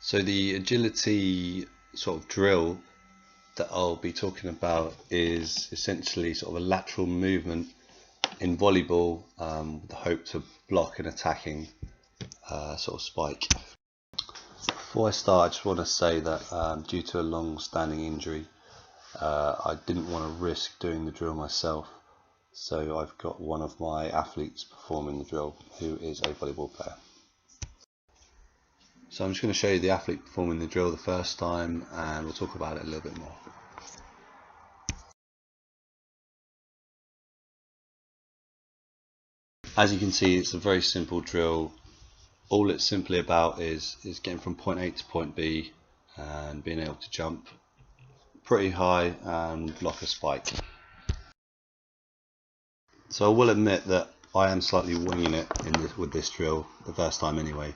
So the agility sort of drill that I'll be talking about is essentially sort of a lateral movement in volleyball with the hope to block an attacking sort of spike. Before I start, I just want to say that due to a long-standing injury, I didn't want to risk doing the drill myself, so I've got one of my athletes performing the drill who is a volleyball player. So I'm just going to show you the athlete performing the drill the first time, and we'll talk about it a little bit more. As you can see, it's a very simple drill. All it's simply about is getting from point A to point B and being able to jump pretty high and block a spike. So I will admit that I am slightly winging it with this drill the first time anyway.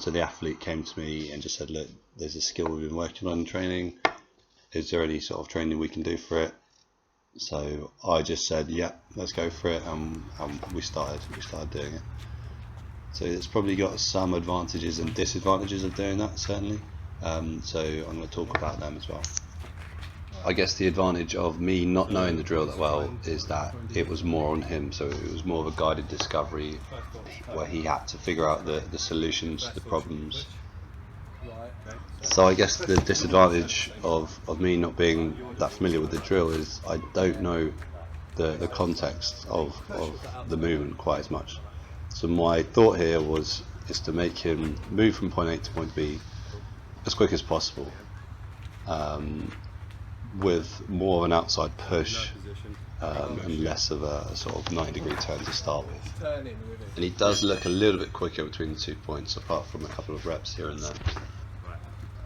So the athlete came to me and just said, look, there's a skill we've been working on in training. Is there any sort of training we can do for it? So I just said, yeah, let's go for it, and we started doing it. So it's probably got some advantages and disadvantages of doing that, certainly. So I'm going to talk about them as well. I guess the advantage of me not knowing the drill that well is that it was more on him, so it was more of a guided discovery where he had to figure out the solutions to the problems. So I guess the disadvantage of me not being that familiar with the drill is I don't know the context of the movement quite as much. So my thought here is to make him move from point A to point B as quick as possible, with more of an outside push and less of a sort of 90-degree turn to start with. And he does look a little bit quicker between the 2 points, apart from a couple of reps here and there.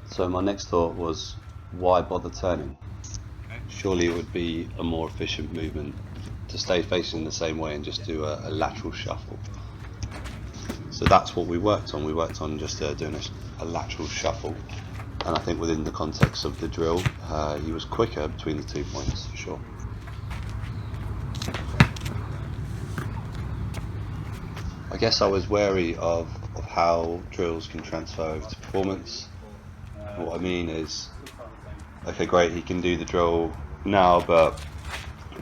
So my next thought was, why bother turning? Surely it would be a more efficient movement to stay facing the same way and just do a lateral shuffle. So that's what we worked on. We worked on just doing a lateral shuffle, and I think within the context of the drill, he was quicker between the 2 points for sure. I guess I was wary of how drills can transfer over to performance. What I mean is, okay, great, he can do the drill now, but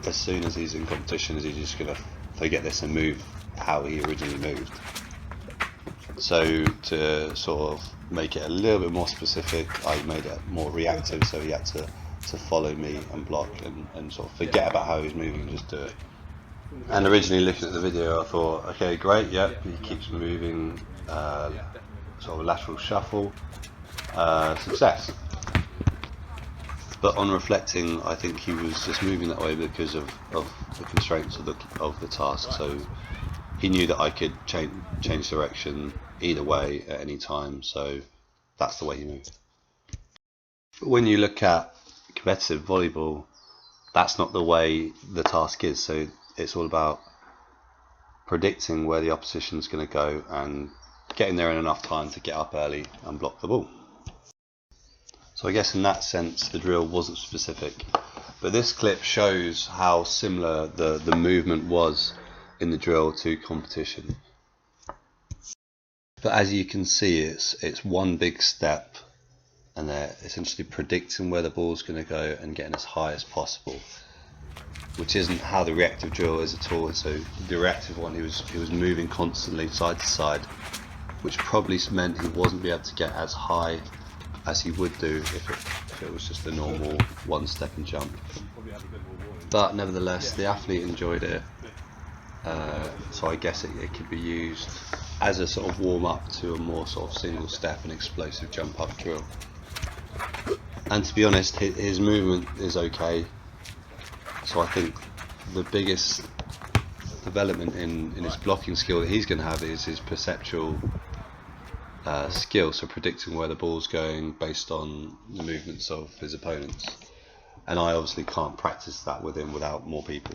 as soon as he's in competition, is he just going to forget this and move how he originally moved? So to sort of make it a little bit more specific, I made it more reactive, so he had to follow me and block and sort of forget about how he was moving and just do it. And originally looking at the video, I thought, okay, great, yep, he keeps moving, sort of a lateral shuffle, success. But on reflecting, I think he was just moving that way because of the constraints of the task. So he knew that I could change direction either way at any time, so that's the way he moved. But when you look at competitive volleyball, that's not the way the task is. So it's all about predicting where the opposition's going to go and getting there in enough time to get up early and block the ball. So I guess in that sense the drill wasn't specific, but this clip shows how similar the movement was in the drill to competition. But as you can see, it's one big step, and they're essentially predicting where the ball's going to go and getting as high as possible, which isn't how the reactive drill is at all. So the reactive one, he was moving constantly side to side, which probably meant he wasn't be able to get as high as he would do if it was just a normal one step and jump. But nevertheless, the athlete enjoyed it, so I guess it could be used as a sort of warm up to a more sort of single step and explosive jump up drill. And to be honest, his movement is okay, so I think the biggest development in his blocking skill that he's going to have is his perceptual skill, so predicting where the ball's going based on the movements of his opponents. And I obviously can't practice that with him without more people.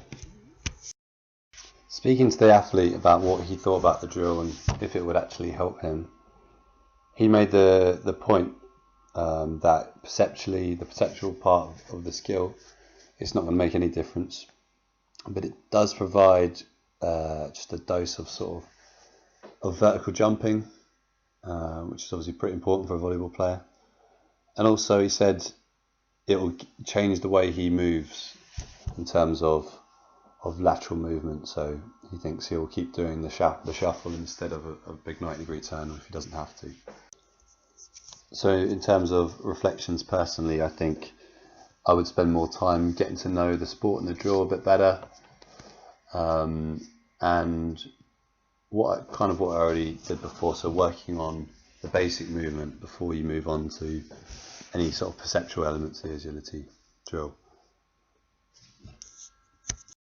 Speaking to the athlete about what he thought about the drill and if it would actually help him, he made the point that the perceptual part of the skill, it's not going to make any difference, but it does provide just a dose of sort of vertical jumping which is obviously pretty important for a volleyball player. And also he said it will change the way he moves in terms of lateral movement. So he thinks he'll keep doing the shuffle instead of a big 90-degree turn if he doesn't have to. So in terms of reflections personally, I think I would spend more time getting to know the sport and the drill a bit better, and what I already did before, so working on the basic movement before you move on to any sort of perceptual elements of the agility drill.